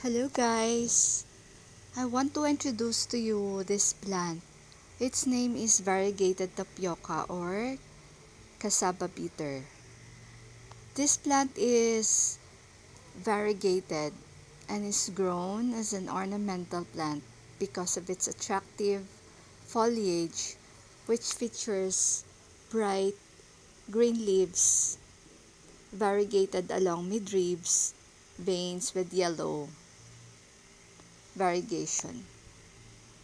Hello guys! I want to introduce to you this plant. Its name is variegated tapioca or cassava bitter. This plant is variegated and is grown as an ornamental plant because of its attractive foliage, which features bright green leaves variegated along midribs, veins with yellow variegation,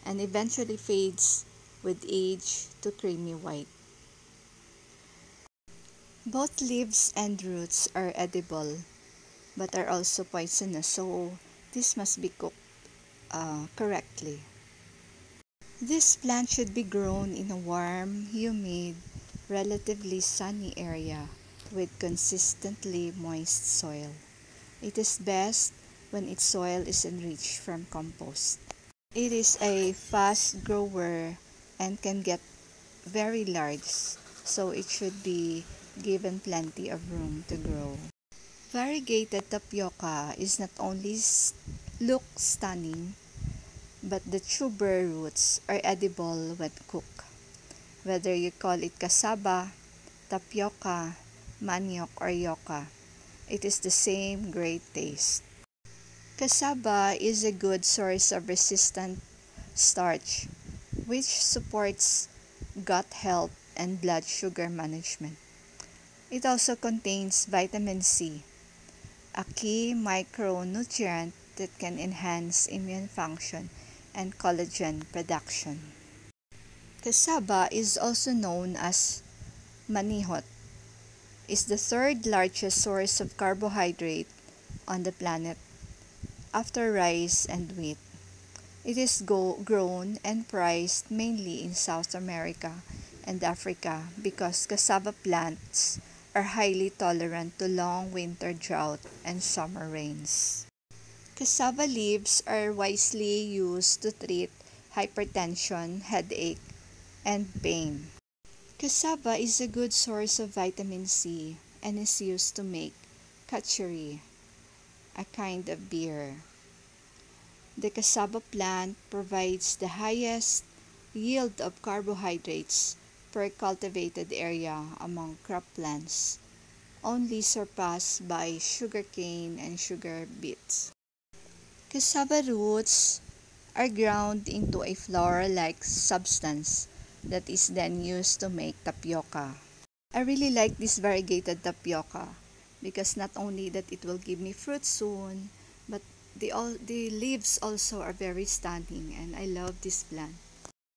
and eventually fades with age to creamy white. Both leaves and roots are edible but are also poisonous, so this must be cooked correctly. This plant should be grown in a warm, humid, relatively sunny area with consistently moist soil. It is best when its soil is enriched from compost. It is a fast grower and can get very large, so it should be given plenty of room to grow. Variegated tapioca is not only look stunning, but the tuber roots are edible when cooked. Whether you call it cassava, tapioca, manioc, or yoka, it is the same great taste. Cassava is a good source of resistant starch, which supports gut health and blood sugar management. It also contains vitamin C, a key micronutrient that can enhance immune function and collagen production. Cassava is also known as manihot, is the third largest source of carbohydrate on the planet after rice and wheat. It is grown and priced mainly in South America and Africa because cassava plants are highly tolerant to long winter drought and summer rains. Cassava leaves are wisely used to treat hypertension, headache, and pain. Cassava is a good source of vitamin C and is used to make kachiri, a kind of beer. The cassava plant provides the highest yield of carbohydrates per cultivated area among crop plants, only surpassed by sugarcane and sugar beets. Cassava roots are ground into a flour-like substance that is then used to make tapioca. I really like this variegated tapioca because not only that it will give me fruit soon, but the leaves also are very stunning and I love this plant.